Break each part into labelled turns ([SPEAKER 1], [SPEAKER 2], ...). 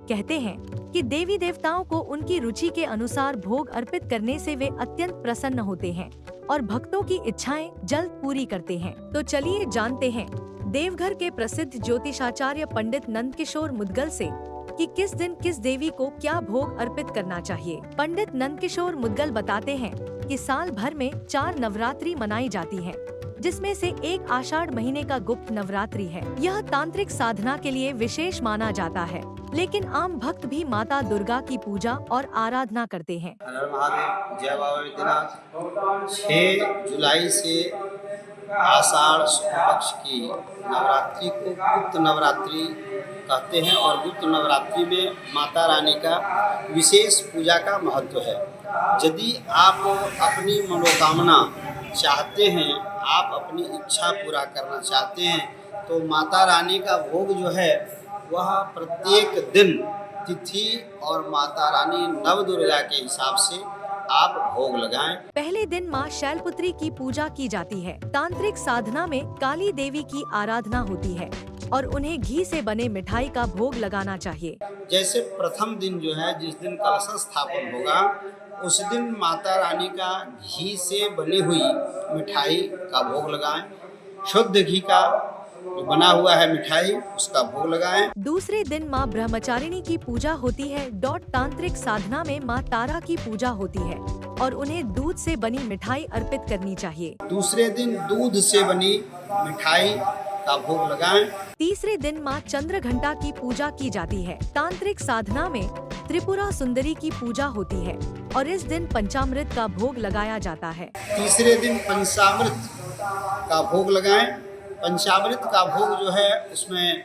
[SPEAKER 1] कहते हैं कि देवी देवताओं को उनकी रुचि के अनुसार भोग अर्पित करने से वे अत्यंत प्रसन्न होते हैं और भक्तों की इच्छाएं जल्द पूरी करते हैं। तो चलिए जानते हैं देवघर के प्रसिद्ध ज्योतिषाचार्य पंडित नंदकिशोर मुदगल से कि किस दिन किस देवी को क्या भोग अर्पित करना चाहिए। पंडित नंदकिशोर मुदगल बताते हैं कि साल भर में 4 नवरात्रि मनाई जाती है, जिसमें से एक आषाढ़ महीने का गुप्त नवरात्रि है। यह तांत्रिक साधना के लिए विशेष माना जाता है, लेकिन आम भक्त भी माता दुर्गा की पूजा और आराधना करते हैं।
[SPEAKER 2] हर हर महादेव, जय बाबा विद्यनाथ। 6 जुलाई से आषाढ़ शुक्ल पक्ष की नवरात्रि को गुप्त नवरात्रि कहते हैं और गुप्त नवरात्रि में माता रानी का विशेष पूजा का महत्व है। यदि आप अपनी मनोकामना चाहते हैं, आप अपनी इच्छा पूरा करना चाहते हैं, तो माता रानी का भोग जो है वह प्रत्येक दिन तिथि और माता रानी नव दुर्गा के हिसाब से आप भोग लगाएं।
[SPEAKER 1] पहले दिन माँ शैलपुत्री की पूजा की जाती है। तांत्रिक साधना में काली देवी की आराधना होती है और उन्हें घी से बने मिठाई का भोग लगाना चाहिए।
[SPEAKER 2] जैसे प्रथम दिन जो है, जिस दिन कलश स्थापन होगा, उस दिन माता रानी का घी से बनी हुई मिठाई का भोग लगाएं। शुद्ध घी का जो बना हुआ है मिठाई, उसका भोग लगाएं।
[SPEAKER 1] दूसरे दिन माँ ब्रह्मचारिणी की पूजा होती है। तांत्रिक साधना में माँ तारा की पूजा होती है और उन्हें दूध से बनी मिठाई अर्पित करनी चाहिए।
[SPEAKER 2] दूसरे दिन दूध से बनी मिठाई का भोग लगाएं।
[SPEAKER 1] तीसरे दिन माँ चंद्रघंटा की पूजा की जाती है। तांत्रिक साधना में त्रिपुरा सुंदरी की पूजा होती है और इस दिन पंचामृत का भोग लगाया जाता है।
[SPEAKER 2] तीसरे दिन पंचामृत का भोग लगाएं। पंचामृत का भोग जो है उसमें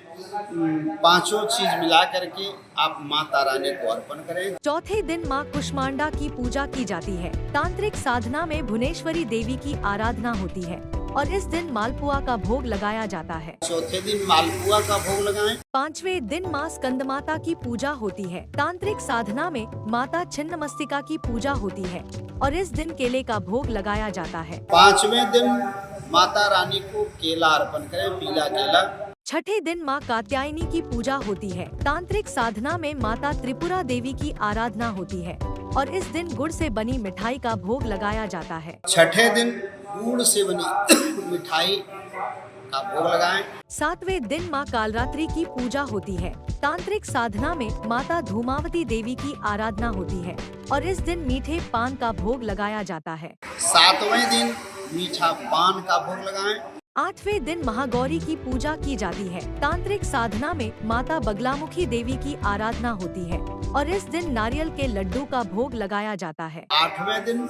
[SPEAKER 2] 5 चीज मिला करके आप माता रानी को अर्पण करें।
[SPEAKER 1] चौथे दिन माँ कुष्मांडा की पूजा की जाती है। तांत्रिक साधना में भुवनेश्वरी देवी की आराधना होती है और इस दिन मालपुआ का भोग लगाया जाता है।
[SPEAKER 2] चौथे दिन मालपुआ का भोग लगाएं।
[SPEAKER 1] पांचवें दिन माँ स्कंदमाता की पूजा होती है। तांत्रिक साधना में माता छिन्नमस्तिका की पूजा होती है और इस दिन केले का भोग लगाया जाता है।
[SPEAKER 2] 5वें दिन माता रानी को केला अर्पण करें, पीला केला।
[SPEAKER 1] छठे दिन माँ कात्यायनी की पूजा होती है। तांत्रिक साधना में माता त्रिपुरा देवी की आराधना होती है और इस दिन गुड़ से बनी मिठाई का भोग लगाया जाता है।
[SPEAKER 2] छठे दिन गुड़ से बनी मिठाई का भोग लगाएं।
[SPEAKER 1] 7वें दिन माँ कालरात्रि की पूजा होती है। तांत्रिक साधना में माता धूमावती देवी की आराधना होती है और इस दिन मीठे पान का भोग लगाया जाता है।
[SPEAKER 2] 7वें दिन मीठा पान का भोग लगाएं।
[SPEAKER 1] 8वें दिन महागौरी की पूजा की जाती है। तांत्रिक साधना में माता बगलामुखी देवी की आराधना होती है और इस दिन नारियल के लड्डू का भोग लगाया जाता है।
[SPEAKER 2] 8वें दिन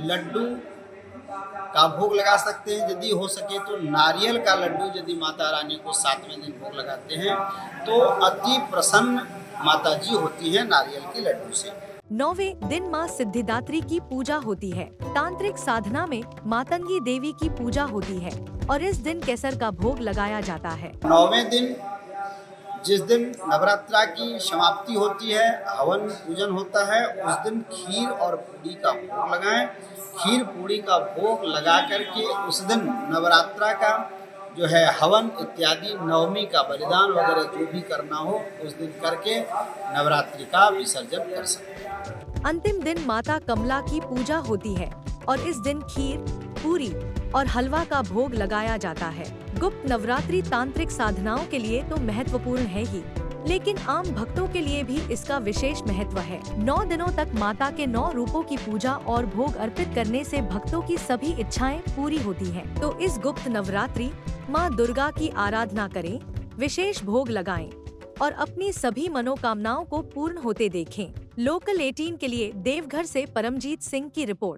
[SPEAKER 2] लड्डू का भोग लगा सकते हैं। यदि हो सके तो नारियल का लड्डू यदि माता रानी को 7वें दिन भोग लगाते हैं तो अति प्रसन्न माता जी होती है नारियल के लड्डू से।
[SPEAKER 1] 9वें दिन माँ सिद्धिदात्री की पूजा होती है। तांत्रिक साधना में मातंगी देवी की पूजा होती है और इस दिन केसर का भोग लगाया जाता है।
[SPEAKER 2] 9वें दिन जिस दिन नवरात्रा की समाप्ति होती है, हवन पूजन होता है, उस दिन खीर और पूरी का भोग लगाएं। खीर पूरी का भोग लगा करके उस दिन नवरात्रा का जो है हवन इत्यादि, नवमी का बलिदान वगैरह जो भी करना हो उस दिन करके नवरात्रि का विसर्जन कर सकते हैं।
[SPEAKER 1] अंतिम दिन माता कमला की पूजा होती है और इस दिन खीर, पूरी और हलवा का भोग लगाया जाता है। गुप्त नवरात्रि तांत्रिक साधनाओं के लिए तो महत्वपूर्ण है ही, लेकिन आम भक्तों के लिए भी इसका विशेष महत्व है। 9 दिनों तक माता के 9 रूपों की पूजा और भोग अर्पित करने से भक्तों की सभी इच्छाएं पूरी होती हैं। तो इस गुप्त नवरात्रि माँ दुर्गा की आराधना करें, विशेष भोग लगाएं और अपनी सभी मनोकामनाओं को पूर्ण होते देखें। लोकल 18 के लिए देवघर से परमजीत सिंह की रिपोर्ट।